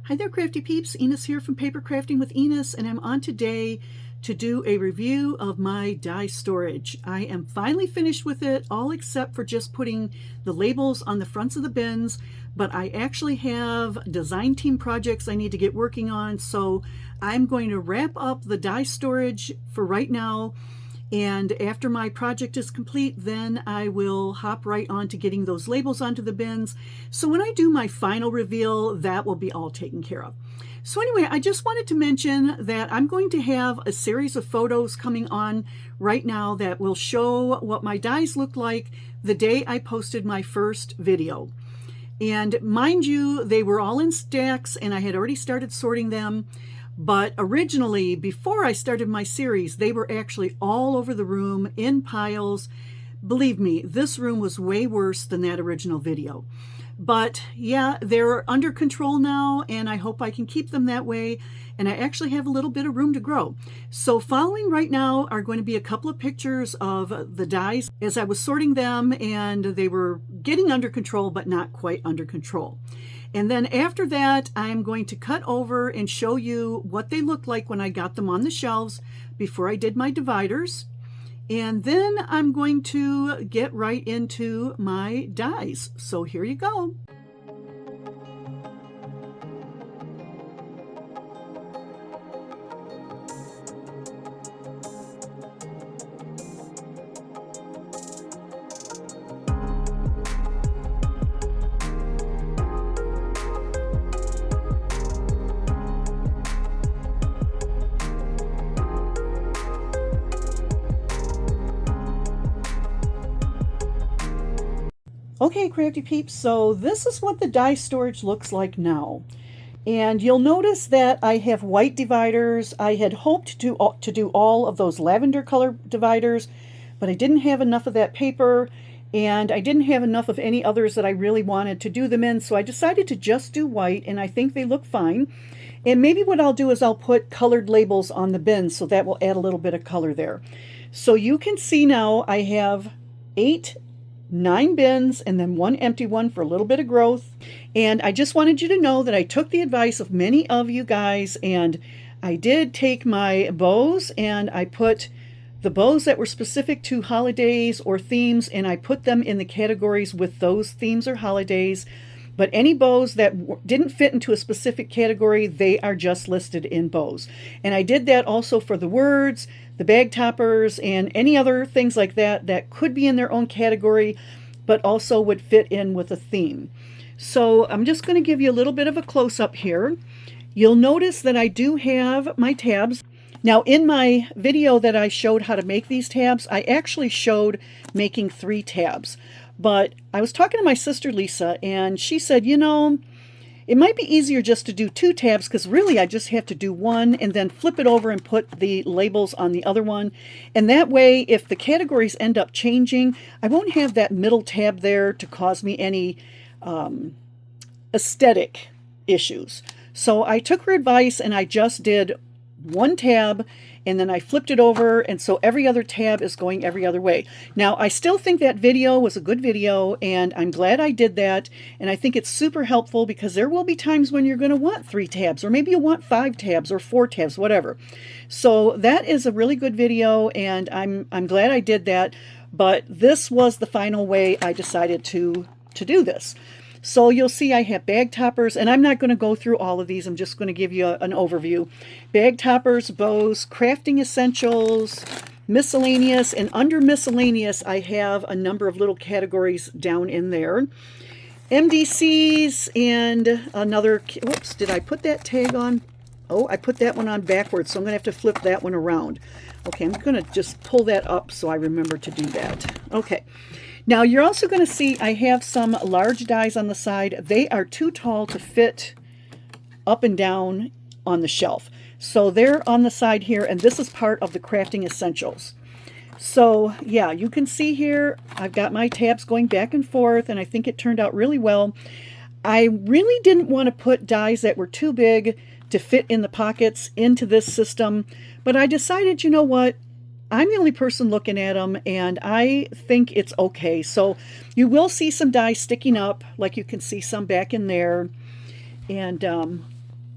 Hi there, Crafty Peeps. Enis here from Papercrafting with Enis, and I'm on today to do a review of my die storage. I am finally finished with it, all except for just putting the labels on the fronts of the bins, but I actually have design team projects I need to get working on, so I'm going to wrap up the die storage for right now. And after my project is complete, then I will hop right on to getting those labels onto the bins. So when I do my final reveal, that will be all taken care of. So anyway, I just wanted to mention that I'm going to have a series of photos coming on right now that will show what my dies looked like the day I posted my first video. And mind you, they were all in stacks and I had already started sorting them. But originally, before I started my series, they were actually all over the room in piles. Believe me, this room was way worse than that original video. But yeah, they're under control now, and I hope I can keep them that way. And I actually have a little bit of room to grow. So following right now are going to be a couple of pictures of the dies as I was sorting them, and they were getting under control, but not quite under control. And then after that, I'm going to cut over and show you what they looked like when I got them on the shelves before I did my dividers. And then I'm going to get right into my dies. So here you go. Okay, Crafty Peeps, so this is what the die storage looks like now. And you'll notice that I have white dividers. I had hoped to do all of those lavender color dividers, but I didn't have enough of that paper, and I didn't have enough of any others that I really wanted to do them in, so I decided to just do white, and I think they look fine. And maybe what I'll do is I'll put colored labels on the bins, so that will add a little bit of color there. So you can see now I have 9 bins and then 1 empty one for a little bit of growth. And I just wanted you to know that I took the advice of many of you guys, and I did take my bows and I put the bows that were specific to holidays or themes, and I put them in the categories with those themes or holidays. But any bows that didn't fit into a specific category, they are just listed in bows. And I did that also for the words, the bag toppers, and any other things like that that could be in their own category, but also would fit in with a theme. So I'm just going to give you a little bit of a close-up here. You'll notice that I do have my tabs. Now in my video that I showed how to make these tabs, I actually showed making 3 tabs. But I was talking to my sister Lisa, and she said, you know, it might be easier just to do 2 tabs, because really I just have to do 1 and then flip it over and put the labels on the other one. And that way, if the categories end up changing, I won't have that middle tab there to cause me any aesthetic issues. So I took her advice and I just did 1 tab, and then I flipped it over, and so every other tab is going every other way. Now, I still think that video was a good video, and I'm glad I did that, and I think it's super helpful because there will be times when you're going to want 3 tabs, or maybe you want 5 tabs or 4 tabs, whatever. So that is a really good video, and I'm glad I did that, but this was the final way I decided to do this. So you'll see I have bag toppers, and I'm not going to go through all of these. I'm just going to give you an overview. Bag toppers, bows, crafting essentials, miscellaneous, and under miscellaneous I have a number of little categories down in there. MDCs and another, whoops, did I put that tag on? Oh, I put that one on backwards, so I'm going to have to flip that one around. Okay, I'm going to just pull that up so I remember to do that. Okay. Now you're also going to see I have some large dies on the side. They are too tall to fit up and down on the shelf. So they're on the side here, and this is part of the crafting essentials. So yeah, you can see here I've got my tabs going back and forth, and I think it turned out really well. I really didn't want to put dies that were too big to fit in the pockets into this system, but I decided, you know what? I'm the only person looking at them, and I think it's okay. So you will see some dies sticking up, like you can see some back in there. And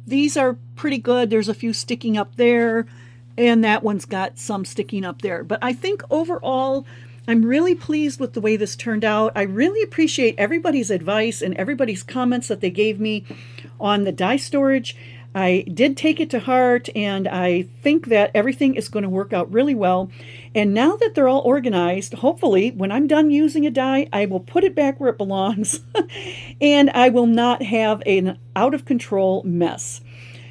these are pretty good. There's a few sticking up there, and that one's got some sticking up there. But I think overall, I'm really pleased with the way this turned out. I really appreciate everybody's advice and everybody's comments that they gave me on the die storage. I did take it to heart, and I think that everything is going to work out really well. And now that they're all organized, hopefully when I'm done using a die, I will put it back where it belongs and I will not have an out of control mess.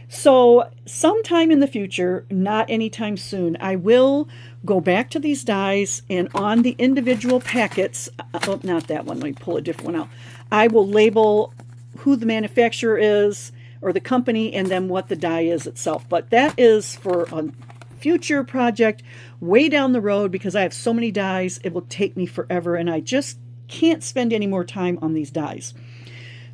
So sometime in the future, not anytime soon, I will go back to these dies, and on the individual packets, oh, not that one, let me pull a different one out. I will label who the manufacturer is, or the company, and then what the die is itself. But that is for a future project way down the road, because I have so many dies, it will take me forever, and I just can't spend any more time on these dies.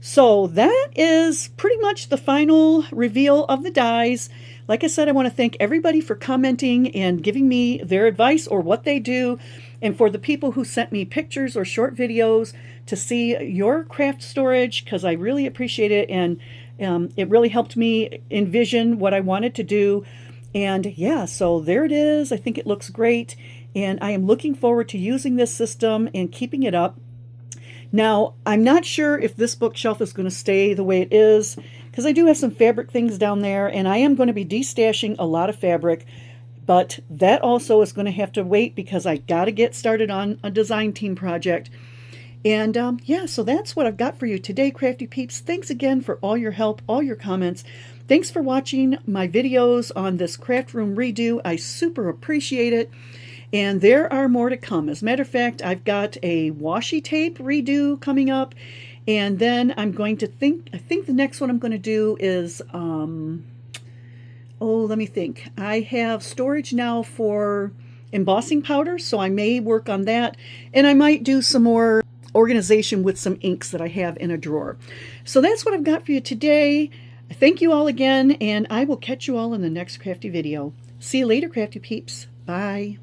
So that is pretty much the final reveal of the dies. Like I said, I want to thank everybody for commenting and giving me their advice or what they do, and for the people who sent me pictures or short videos to see your craft storage, because I really appreciate it, and it really helped me envision what I wanted to do. And yeah, so there it is. I think it looks great, and I am looking forward to using this system and keeping it up. Now, I'm not sure if this bookshelf is going to stay the way it is, because I do have some fabric things down there, and I am going to be destashing a lot of fabric, but that also is going to have to wait because I got to get started on a design team project. And yeah, so that's what I've got for you today, Crafty Peeps. Thanks again for all your help, all your comments. Thanks for watching my videos on this craft room redo. I super appreciate it. And there are more to come. As a matter of fact, I've got a washi tape redo coming up. And then I'm going to I think the next one I'm going to do is, oh, let me think. I have storage now for embossing powder, so I may work on that. And I might do some more organization with some inks that I have in a drawer. So that's what I've got for you today. Thank you all again, and I will catch you all in the next crafty video. See you later, Crafty Peeps. Bye.